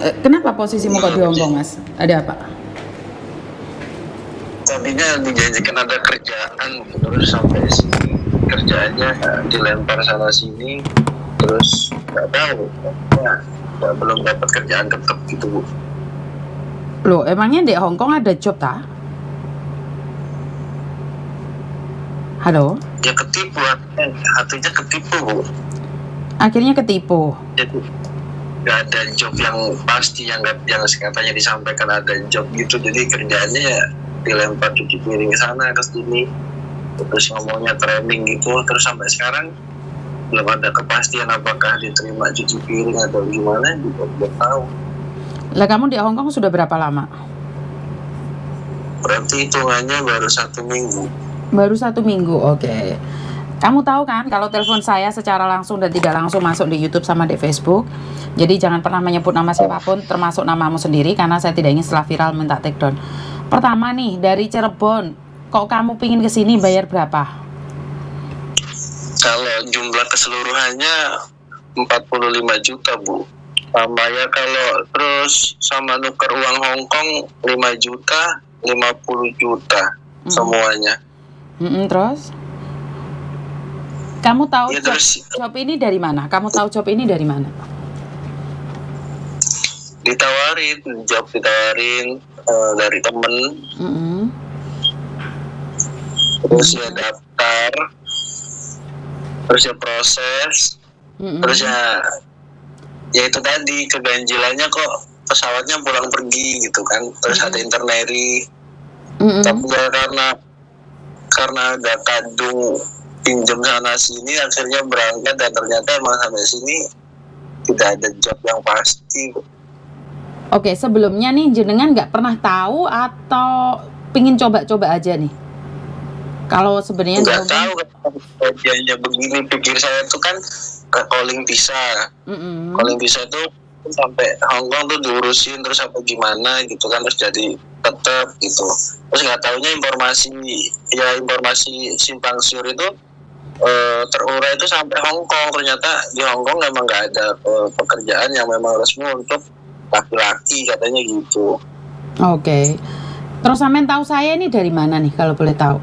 Kenapa posisimu kok di Hong Kong, Mas? Ada apa? Tadinya dijanjikan ada kerjaan, terus sampai sini kerjaannya dilempar sana sini, terus nggak tahu, ya, belum dapat kerjaan tetap gitu Bu. Loh, emangnya di Hong Kong ada job tak? Halo? Ya ketipu, hatinya ketipu Bu. Akhirnya ketipu. Jadi nggak ada job yang pasti, yang katanya disampaikan ada job gitu, jadi kerjaannya ya dilempar cuci piring ke sana ke sini, terus ngomongnya training gitu, terus sampai sekarang belum ada kepastian apakah diterima cuci piring atau gimana juga belum tahu. Lah kamu di Hong Kong sudah berapa lama? Berarti hitungannya baru 1 minggu. Baru 1 minggu, oke. Kamu tahu kan kalau telepon saya secara langsung dan tidak langsung masuk di YouTube sama di Facebook. Jadi jangan pernah menyebut nama siapapun termasuk namamu sendiri karena saya tidak ingin setelah viral minta take down. Pertama nih, dari Cirebon, kok kamu pingin kesini bayar berapa? Kalau jumlah keseluruhannya 45 juta Bu. Sama ya kalau terus sama nuker uang Hong Kong 5 juta, 50 juta semuanya. Terus? Kamu tahu Ya, job ini dari mana? Kamu tahu job ini dari mana? Ditawarin dari temen. Terus ya daftar, terus ya proses, terus ya itu tadi keganjilannya kok pesawatnya pulang pergi gitu kan, terus ada itinerary. Tapi ya karena ada kadung pinjam sana sini, akhirnya berangkat dan ternyata emang sampai sini tidak ada job yang pasti. Oke, sebelumnya nih jenengan nggak pernah tahu atau pingin coba-coba aja nih? Kalau sebenarnya nggak tahu kejadiannya begini, pikir saya tuh kan calling visa. Calling visa tuh sampai Hong Kong tuh diurusin terus apa gimana gitu kan, terus jadi tetap gitu. Terus nggak taunya informasi simpang siur itu terurai itu sampai Hong Kong. Ternyata di Hong Kong memang nggak ada pekerjaan yang memang resmi untuk laki-laki katanya gitu. Oke. Terus sampean tahu saya ini dari mana nih kalau boleh tahu?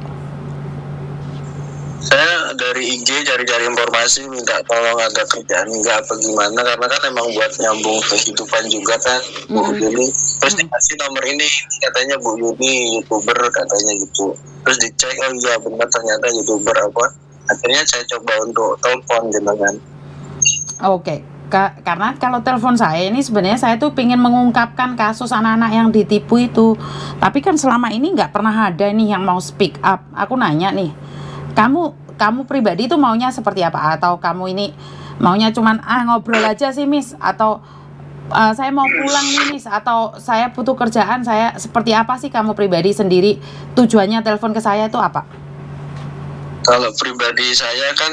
Saya dari IG cari-cari informasi, minta tolong ada kerjaan nggak apa gimana, karena kan emang buat nyambung kehidupan juga kan Bu Yuni. Terus dikasih nomor ini, katanya Bu Yuni YouTuber katanya gitu. Terus dicek, oh iya benar ternyata YouTuber apa. Akhirnya saya coba untuk telepon jenengan. Oke. Karena kalau telepon saya ini sebenarnya saya tuh pengen mengungkapkan kasus anak-anak yang ditipu itu. Tapi kan selama ini nggak pernah ada nih yang mau speak up. Aku nanya nih, kamu pribadi tuh maunya seperti apa? Atau kamu ini maunya cuman ngobrol aja sih Miss? Atau saya mau pulang nih Miss? Atau saya butuh kerjaan, saya seperti apa sih kamu pribadi sendiri? Tujuannya telepon ke saya itu apa? Kalau pribadi saya kan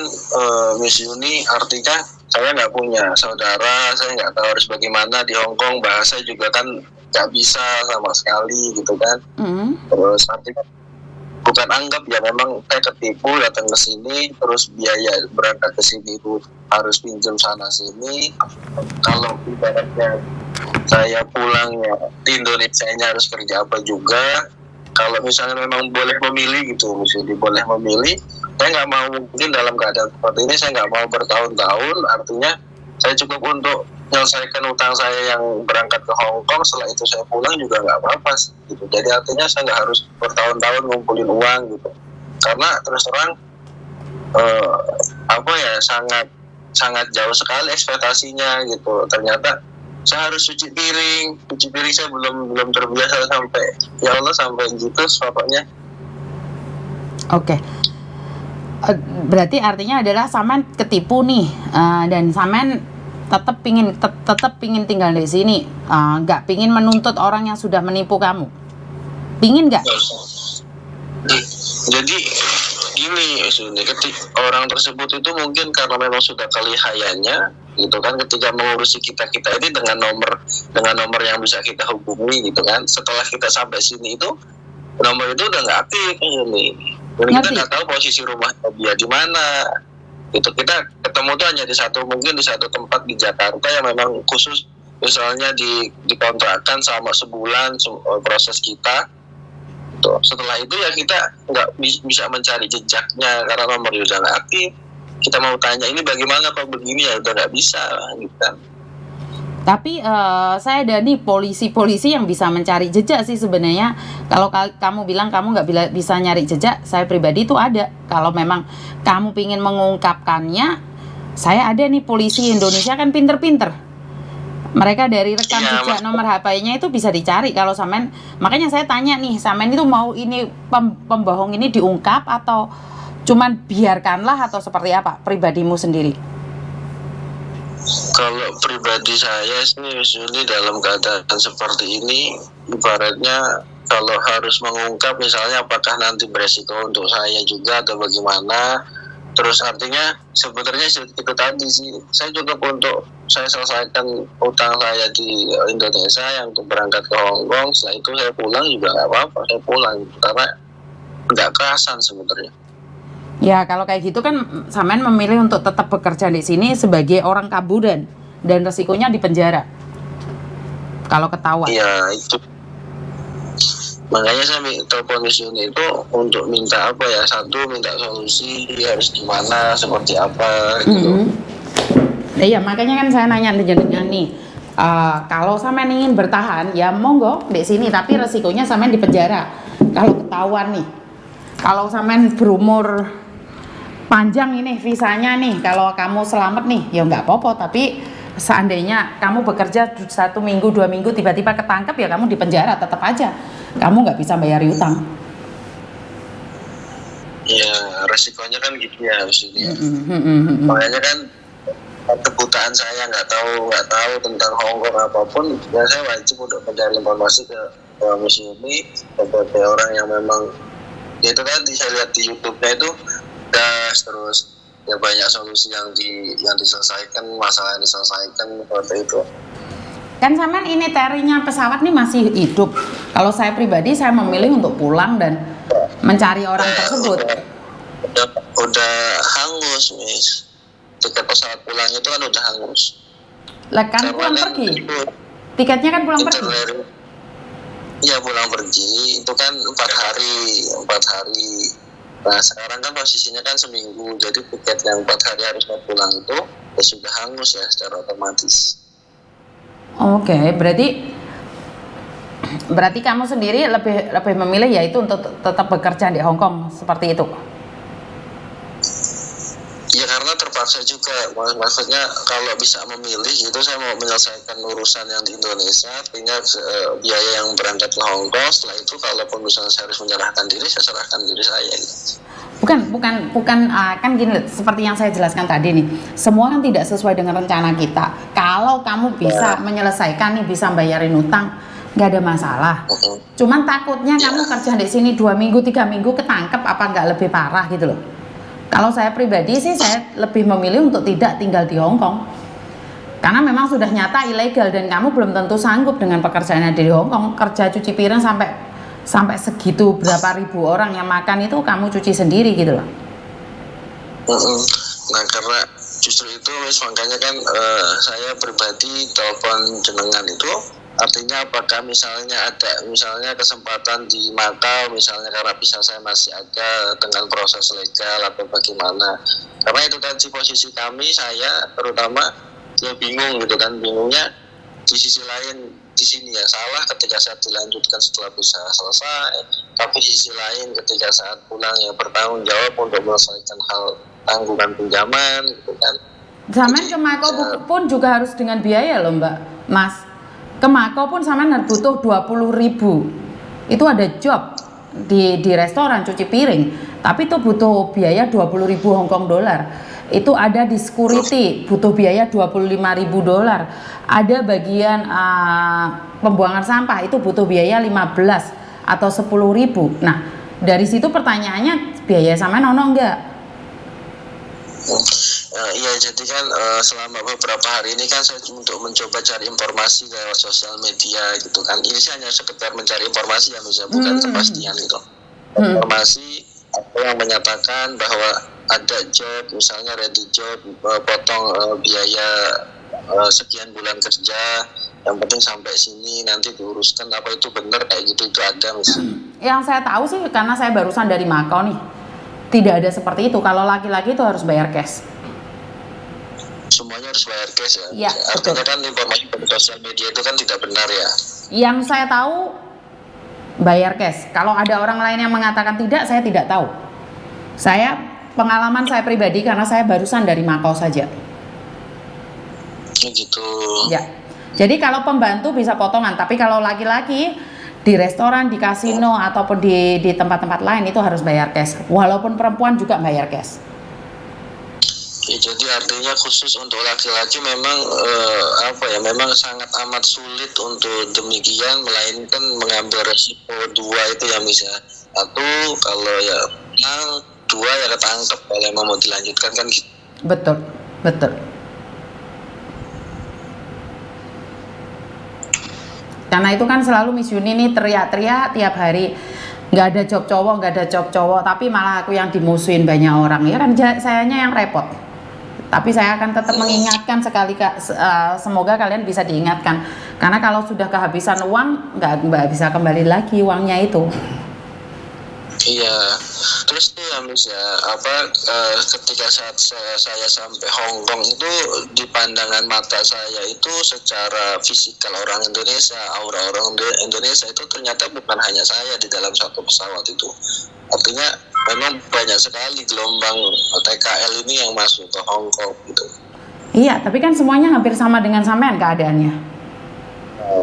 Miss Yuni, artinya saya nggak punya saudara, saya nggak tahu harus bagaimana di Hong Kong, bahasa juga kan nggak bisa sama sekali gitu kan. Terus artinya bukan anggap ya, memang saya ketipu datang ke sini, terus biaya berangkat ke sini itu harus pinjam sana sini. Kalau ibaratnya saya pulang ya di Indonesia ini harus kerja apa juga. Kalau misalnya memang boleh memilih gitu, misalnya boleh memilih, saya nggak mau, mungkin dalam keadaan seperti ini saya nggak mau bertahun-tahun. Artinya saya cukup untuk menyelesaikan utang saya yang berangkat ke Hong Kong, setelah itu saya pulang juga nggak apa-apa gitu. Jadi artinya saya nggak harus bertahun-tahun ngumpulin uang gitu, karena terus terang sangat jauh sekali ekspektasinya gitu. Ternyata saya harus cuci piring saya belum terbiasa, sampai ya Allah sampai gitu pokoknya. Oke. Berarti artinya adalah Samen ketipu nih, dan Samen tetap pingin tinggal di sini, nggak pingin menuntut orang yang sudah menipu kamu. Pingin nggak? Jadi gini, orang tersebut itu mungkin karena memang sudah kelihayannya gitu kan, ketika mengurusi kita ini dengan nomor yang bisa kita hubungi gitu kan. Setelah kita sampai sini itu nomor itu udah nggak aktif ini. Dan kita nggak tahu posisi rumah dia di mana. Itu kita ketemu tuh hanya mungkin di satu tempat di Jakarta yang memang khusus misalnya dikontrakkan sama sebulan proses kita. Tuh. Setelah itu ya kita nggak bisa mencari jejaknya karena nomornya udah nggak aktif. Kita mau tanya ini bagaimana kok begini ya udah nggak bisa gitu kan. Tapi saya ada nih polisi-polisi yang bisa mencari jejak sih sebenarnya. Kalau kamu bilang kamu nggak bisa nyari jejak, saya pribadi itu ada. Kalau memang kamu pingin mengungkapkannya, saya ada nih polisi Indonesia kan pinter-pinter. Mereka dari rekam jejak nomor HP-nya itu bisa dicari kalau sampean. Makanya saya tanya nih, sampean itu mau ini pembohong ini diungkap atau cuman biarkanlah atau seperti apa pribadimu sendiri? Kalau pribadi saya sih dalam keadaan seperti ini, ibaratnya kalau harus mengungkap misalnya apakah nanti beresiko untuk saya juga atau bagaimana. Terus artinya sebenarnya itu tadi sih, saya cukup untuk saya selesaikan utang saya di Indonesia yang untuk berangkat ke Hong Kong. Setelah itu saya pulang juga nggak apa-apa, saya pulang karena nggak kerasan sebenarnya. Ya kalau kayak gitu kan sampean memilih untuk tetap bekerja di sini sebagai orang kabudan dan resikonya di penjara kalau ketahuan. Iya itu. Makanya saya telepon Miss Yuni itu untuk minta apa ya, satu minta solusi harus gimana, seperti apa gitu. Iya makanya kan saya nanya dengan nih, kalau sampean ingin bertahan ya monggo di sini tapi resikonya sampean di penjara kalau ketahuan nih. Kalau sampean berumur panjang ini visanya nih, kalau kamu selamat nih ya nggak apa-apa, tapi seandainya kamu bekerja 1 minggu 2 minggu tiba-tiba ketangkep ya kamu di penjara tetap aja kamu nggak bisa bayar utang. Ya resikonya kan gitu ya maksudnya. Makanya kan kebutaan saya nggak tahu tentang Hong Kong apapun, ya saya wajib untuk mencari informasi ke Miss Yuni sebagai orang yang memang ya itu tadi saya lihat di YouTube-nya itu terus ya banyak solusi yang diselesaikan, masalah yang diselesaikan seperti itu. Kan sampean ini terinya pesawat nih masih hidup. Kalau saya pribadi saya memilih untuk pulang dan mencari orang tersebut. Udah hangus, Miss. Tiket pesawat pulang itu kan udah hangus. Lah kan pulang pergi. Tiketnya kan pulang pergi. Iya pulang pergi itu kan 4 hari. Nah sekarang kan posisinya kan seminggu, jadi tiket yang 4 hari harusnya pulang itu ya sudah hangus ya secara otomatis. Oke, berarti kamu sendiri lebih memilih yaitu untuk tetap bekerja di Hong Kong seperti itu? Ya karena terpaksa juga, maksudnya kalau bisa memilih itu saya mau menyelesaikan urusan yang di Indonesia, artinya biaya yang berangkat ke Hong Kong. Setelah itu kalaupun misalnya saya harus menyerahkan diri, saya serahkan diri saya gitu. Bukan kan gini, seperti yang saya jelaskan tadi nih, semua kan tidak sesuai dengan rencana kita. Kalau kamu bisa menyelesaikan nih, bisa bayarin utang, nggak ada masalah. Cuman takutnya kamu kerja di sini 2 minggu 3 minggu ketangkep, apa nggak lebih parah gitu loh. Kalau saya pribadi sih saya lebih memilih untuk tidak tinggal di Hong Kong karena memang sudah nyata ilegal dan kamu belum tentu sanggup dengan pekerjaannya di Hong Kong. Kerja cuci piring sampai segitu berapa ribu orang yang makan itu kamu cuci sendiri gitu loh. Nah karena justru itu makanya kan saya pribadi telepon jenengan itu, artinya apakah misalnya ada kesempatan di Macau misalnya karena bisa saya masih ada dengan proses legal atau bagaimana. Karena itu tadi posisi kami, saya terutama ya bingung gitu kan, bingungnya di sisi lain di sini ya salah ketika saat dilanjutkan setelah bisa selesai, tapi di sisi lain ketika saat pulang ya bertanggung jawab untuk menyelesaikan hal tanggungan pinjaman gitu kan. Zaman ke Macau pun juga harus dengan biaya loh Mbak Mas. Ke Macau pun sama butuh 20.000. Itu ada job di restoran cuci piring, tapi itu butuh biaya 20.000 Hong Kong dolar. Itu ada di security butuh biaya 25.000 dolar. Ada bagian pembuangan sampah itu butuh biaya 15 atau 10.000. Nah, dari situ pertanyaannya biaya sama nono enggak? Iya, jadi kan selama beberapa hari ini kan saya untuk mencoba cari informasi lewat sosial media gitu kan. Ini sih hanya sekedar mencari informasi ya, misalnya bukan kepastian gitu. Informasi apa yang menyatakan bahwa ada job, misalnya ready job, potong biaya sekian bulan kerja, yang penting sampai sini nanti diuruskan, apa itu benar kayak gitu, itu ada Miss? Yang saya tahu sih, karena saya barusan dari Makau nih, tidak ada seperti itu. Kalau laki-laki itu harus bayar cash. Semuanya harus bayar cash ya? Iya, Artinya betul. kan informasi dari sosial media itu kan tidak benar ya? Yang saya tahu bayar cash. Kalau ada orang lain yang mengatakan tidak, saya tidak tahu. Pengalaman saya pribadi karena saya barusan dari Makau saja. Gitu. Ya. Jadi kalau pembantu bisa potongan, tapi kalau laki-laki di restoran, di kasino ataupun di tempat-tempat lain itu harus bayar cash. Walaupun perempuan juga bayar cash. Ya, jadi artinya khusus untuk laki-laki memang memang sangat amat sulit untuk demikian, melainkan mengambil resiko dua itu ya Miss ya. Satu, kalau ya dua ya ketangkep, kalau emang mau dilanjutkan kan gitu. Betul, betul. Karena itu kan selalu Miss Yuni nih teriak-teriak tiap hari, nggak ada job cowok, tapi malah aku yang dimusuhin banyak orang. Ya kan sayanya yang repot. Tapi saya akan tetap mengingatkan sekali, semoga kalian bisa diingatkan. Karena kalau sudah kehabisan uang, nggak bisa kembali lagi uangnya itu. Iya, terus tuh ya Miss ya, ketika saat saya sampai Hong Kong itu, di pandangan mata saya itu secara fisikal orang Indonesia, aura orang Indonesia itu ternyata bukan hanya saya di dalam satu pesawat itu. Artinya memang banyak sekali gelombang TKL ini yang masuk ke Hong Kong gitu. Iya, tapi kan semuanya hampir sama dengan sampean keadaannya.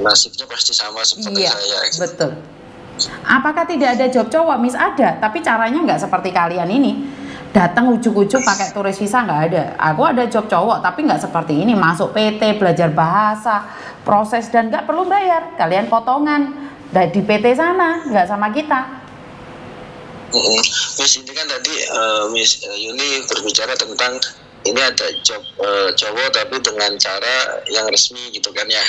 Nasibnya pasti sama seperti saya. Gitu. Betul. Apakah tidak ada job cowok? Miss, ada, tapi caranya nggak seperti kalian ini. Datang ujuk-ujuk pakai turis visa, nggak ada. Aku ada job cowok, tapi nggak seperti ini. Masuk PT, belajar bahasa, proses, dan nggak perlu bayar. Kalian potongan di PT sana, nggak sama kita. Miss, ini kan tadi Miss Yuni berbicara tentang ini ada job cowok tapi dengan cara yang resmi gitu kan ya.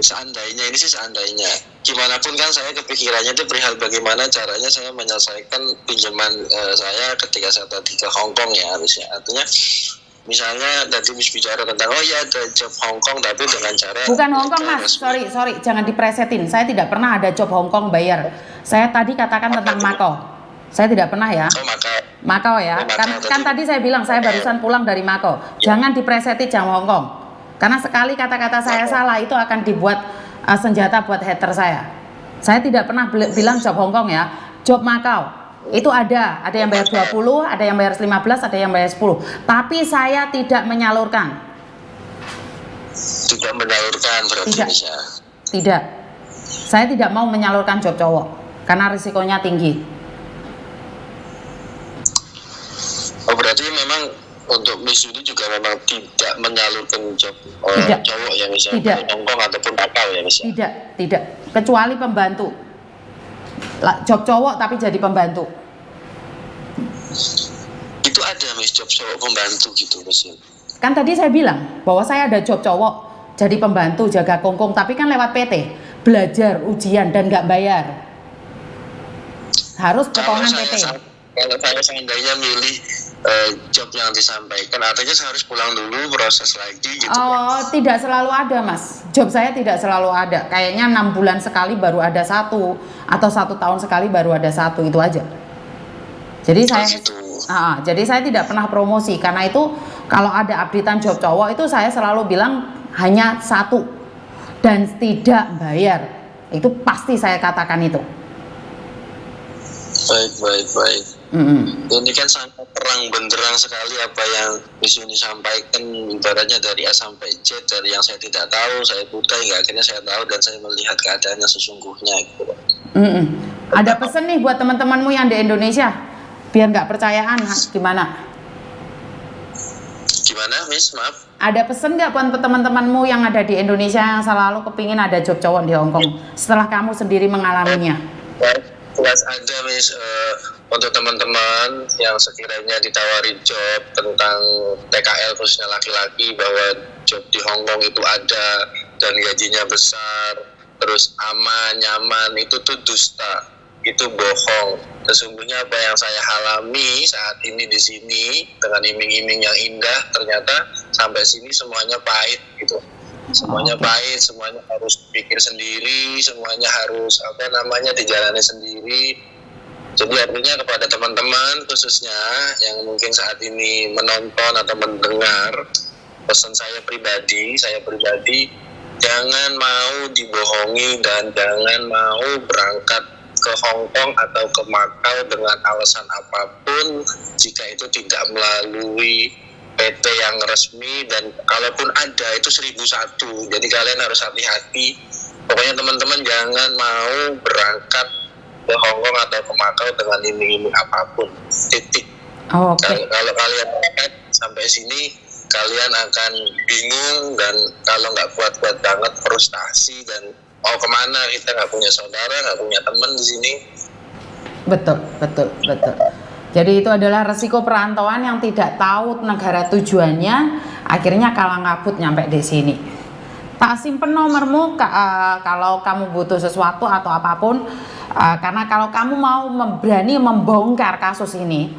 Seandainya gimana pun kan saya kepikirannya itu perihal bagaimana caranya saya menyelesaikan pinjaman saya ketika saya tadi ke Hong Kong ya harusnya. Artinya misalnya tadi Miss bicara tentang ada job Hong Kong tapi dengan cara bukan Hong Kong Mas, sorry jangan dipresetin. Saya tidak pernah ada job Hong Kong bayar. Saya tadi katakan tentang Makau. Saya tidak pernah ya. Makau ya. Kan tadi saya bilang saya barusan pulang dari Makau. Jangan dipreseti jam Hong Kong. Karena sekali kata-kata saya salah itu akan dibuat senjata buat hater saya. Saya tidak pernah bilang job Hong Kong ya. Job Makau itu ada yang bayar 20, ada yang bayar 15, ada yang bayar 10. Tapi saya tidak menyalurkan. Tidak menyalurkan berarti bisa. Tidak. Saya tidak mau menyalurkan job cowok karena risikonya tinggi. Oh, berarti memang untuk Miss Yuni juga memang tidak menyalurkan job cowok ya misalnya Hong Kong ataupun Makau ya misalnya. Tidak. Kecuali pembantu. Job cowok tapi jadi pembantu. Itu ada Miss job cowok pembantu gitu Miss. Kan tadi saya bilang bahwa saya ada job cowok jadi pembantu jaga kongkong tapi kan lewat PT, belajar, ujian dan nggak bayar. Harus potongan PT. Kalau saya seandainya milih job yang disampaikan, artinya saya harus pulang dulu proses lagi gitu. Oh, tidak selalu ada Mas. Job saya tidak selalu ada. Kayaknya 6 bulan sekali baru ada satu, atau 1 tahun sekali baru ada satu, itu aja. Jadi jadi saya tidak pernah promosi. Karena itu kalau ada updatean job cowok itu saya selalu bilang hanya satu dan tidak bayar. Itu pasti saya katakan itu. Baik. Ini kan sangat terang benderang sekali apa yang Miss Yuni sampaikan, ibaratnya dari A sampai Z, dari yang saya tidak tahu saya buta hingga akhirnya saya tahu dan saya melihat keadaannya sesungguhnya gitu. Ada pesan nih buat teman-temanmu yang di Indonesia biar nggak percayaan gimana Miss, maaf? Ada pesan nggak buat teman-temanmu yang ada di Indonesia yang selalu kepingin ada job cowok di Hong Kong setelah kamu sendiri mengalaminya? Jelas ada Miss, untuk teman-teman yang sekiranya ditawari job tentang TKL khususnya laki-laki, bahwa job di Hong Kong itu ada dan gajinya besar terus aman, nyaman, itu tuh dusta. itu bohong. Sesungguhnya apa yang saya alami saat ini di sini dengan iming-iming yang indah, ternyata sampai sini semuanya pahit gitu. Semuanya pahit, semuanya harus pikir sendiri, semuanya harus dijalani sendiri. Jadi artinya kepada teman-teman khususnya yang mungkin saat ini menonton atau mendengar, pesan saya pribadi jangan mau dibohongi dan jangan mau berangkat ke Hong Kong atau ke Macau dengan alasan apapun jika itu tidak melalui PT yang resmi, dan kalaupun ada itu 1001. Jadi kalian harus hati-hati. Pokoknya teman-teman jangan mau berangkat ke Hong Kong atau ke Macau dengan iming-iming apapun. Titik. Kalau kalian berangkat sampai sini, kalian akan bingung, dan kalau nggak kuat-kuat banget frustasi, dan mau kemana, kita nggak punya saudara, nggak punya teman di sini. Betul. Jadi itu adalah resiko perantauan yang tidak tahu negara tujuannya, akhirnya kalang kabut nyampe di sini. Tak simpen nomormu kalau kamu butuh sesuatu atau apapun, karena kalau kamu mau berani membongkar kasus ini,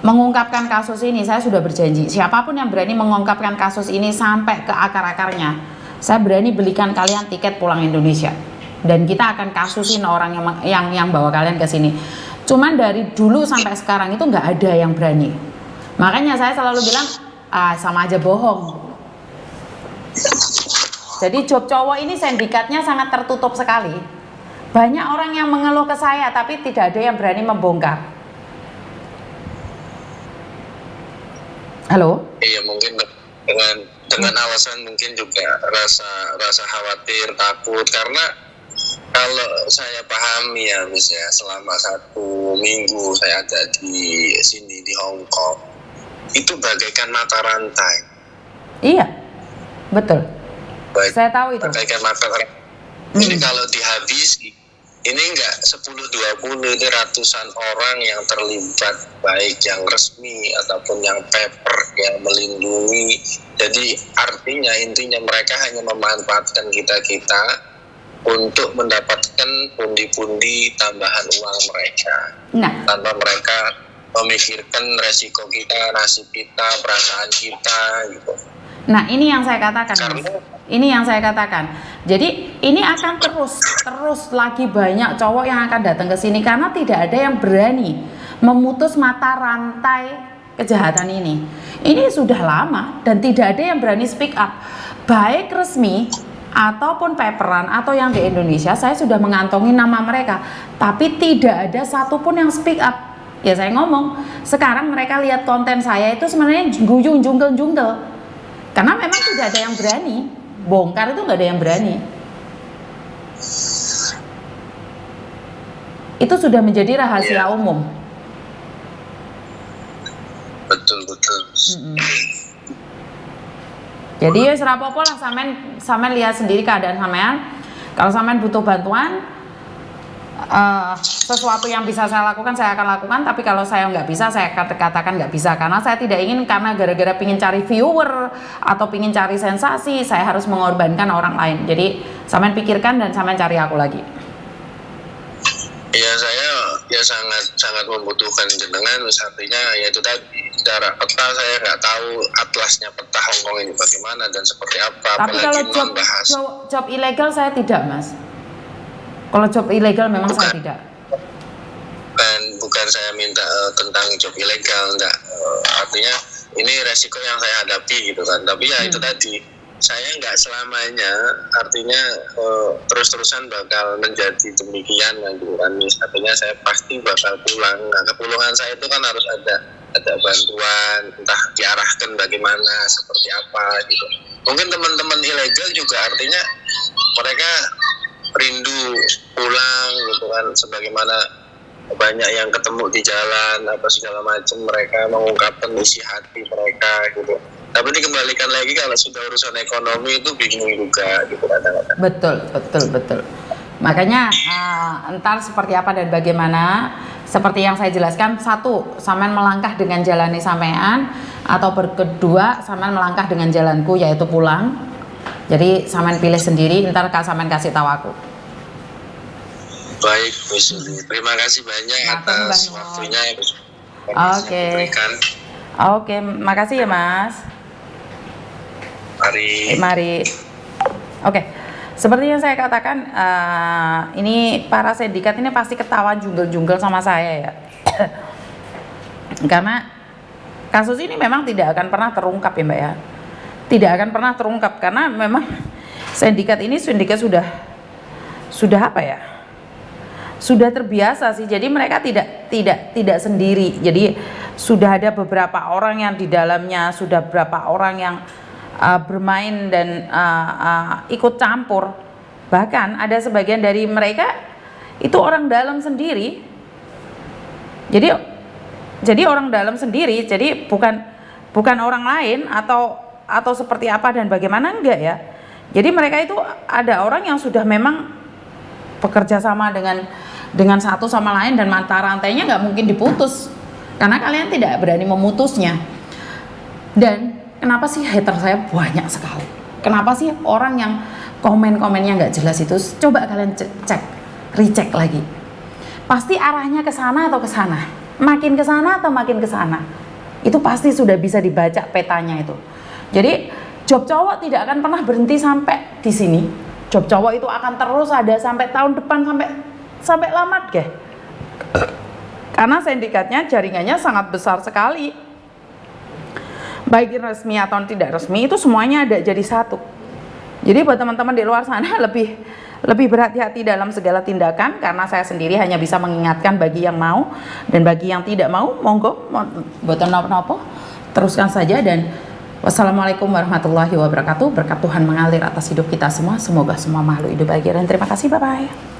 mengungkapkan kasus ini, saya sudah berjanji, siapapun yang berani mengungkapkan kasus ini sampai ke akar-akarnya, saya berani belikan kalian tiket pulang Indonesia, dan kita akan kasusin orang yang bawa kalian ke sini. Cuman dari dulu sampai sekarang itu nggak ada yang berani. Makanya saya selalu bilang, sama aja bohong. Jadi job cowok ini sindikatnya sangat tertutup sekali. Banyak orang yang mengeluh ke saya, tapi tidak ada yang berani membongkar. Halo? Iya, mungkin dengan alasan mungkin juga rasa khawatir, takut, karena kalau saya pahami ya, misalnya selama 1 minggu saya ada di sini di Hong Kong, itu bagaikan mata rantai. Iya, betul. Saya tahu itu. Bagaikan mata rantai. Ini kalau dihabisi, ini enggak 10-20, ini ratusan orang yang terlibat, baik yang resmi ataupun yang paper yang melindungi. Jadi artinya intinya mereka hanya memanfaatkan kita untuk mendapatkan pundi-pundi tambahan uang mereka, tanpa mereka memikirkan resiko kita, nasib kita, perasaan kita gitu. Nah, ini yang saya katakan, ini yang saya katakan. Jadi ini akan terus lagi banyak cowok yang akan datang ke sini karena tidak ada yang berani memutus mata rantai kejahatan ini. Ini sudah lama dan tidak ada yang berani speak up, baik resmi ataupun paperan atau yang di Indonesia. Saya sudah mengantongi nama mereka, tapi tidak ada satupun yang speak up. Ya saya ngomong, sekarang mereka lihat konten saya itu sebenarnya guyung jungkel, karena memang tidak ada yang berani bongkar, itu nggak ada yang berani. Itu sudah menjadi rahasia umum. Betul. Jadi ya serapopo lah, samen lihat sendiri keadaan samean. Kalau samean butuh bantuan, sesuatu yang bisa saya lakukan saya akan lakukan. Tapi kalau saya nggak bisa, saya katakan nggak bisa, karena saya tidak ingin karena gara-gara pingin cari viewer atau pingin cari sensasi, saya harus mengorbankan orang lain. Jadi samean pikirkan dan samean cari aku lagi. Ya, saya ya sangat membutuhkan jenengan. Artinya ya itu tadi, secara peta saya nggak tahu atlasnya peta Hong Kong ini bagaimana dan seperti apa. Tapi kalau job ilegal saya tidak, Mas. Kalau job ilegal memang saya tidak. Bukan saya minta tentang job ilegal, enggak. Artinya ini resiko yang saya hadapi gitu kan. Tapi ya itu tadi, saya nggak selamanya, artinya terus-terusan bakal menjadi demikian gitu kan. Artinya saya pasti bakal pulang. Nah, kepulangan saya itu kan harus ada bantuan, entah diarahkan bagaimana, seperti apa gitu. Mungkin teman-teman ilegal juga artinya mereka rindu pulang gitu kan, sebagaimana banyak yang ketemu di jalan apa segala macam, mereka mengungkapkan isi hati mereka gitu. Tapi dikembalikan lagi kalau sudah urusan ekonomi itu bingung juga gitu kadang-kadang. Betul. Makanya entar seperti apa dan bagaimana, seperti yang saya jelaskan, satu, sampean melangkah dengan jalani sampean, atau kedua, sampean melangkah dengan jalanku, yaitu pulang. Jadi sampean pilih sendiri, entar sampean kasih tahu aku. Baik, Miss Yuni. Terima kasih banyak Matur atas nuwun. waktunya yang Oke. diberikan. Oke, makasih ya Mas. Mari. Mari. Oke, seperti yang saya katakan, ini para sindikat ini pasti ketawa junggel-junggel sama saya ya. Karena kasus ini memang tidak akan pernah terungkap ya Mbak ya. Tidak akan pernah terungkap karena memang sindikat sudah apa ya? Sudah terbiasa sih. Jadi mereka tidak sendiri. Jadi sudah ada beberapa orang yang di dalamnya, sudah beberapa orang yang bermain dan ikut campur. Bahkan ada sebagian dari mereka itu orang dalam sendiri. Jadi orang dalam sendiri. Jadi bukan orang lain atau seperti apa dan bagaimana, enggak ya. Jadi mereka itu ada orang yang sudah memang bekerja sama dengan satu sama lain dan mata rantainya nggak mungkin diputus karena kalian tidak berani memutusnya. Dan kenapa sih hater saya banyak sekali? Kenapa sih orang yang komen-komennya nggak jelas itu? Coba kalian recheck lagi. Pasti arahnya ke sana atau ke sana, makin ke sana atau makin ke sana. Itu pasti sudah bisa dibaca petanya itu. Jadi job cowok tidak akan pernah berhenti sampai di sini. Job cowok itu akan terus ada sampai tahun depan, sampai lamat deh. Karena sindikatnya jaringannya sangat besar sekali. Baik resmi atau tidak resmi itu semuanya ada jadi satu. Jadi buat teman-teman di luar sana lebih berhati-hati dalam segala tindakan, karena saya sendiri hanya bisa mengingatkan bagi yang mau, dan bagi yang tidak mau monggo boten napa-napa teruskan saja. Dan wassalamualaikum warahmatullahi wabarakatuh. Berkat Tuhan mengalir atas hidup kita semua. Semoga semua makhluk hidup bahagia dan terima kasih. Bye bye.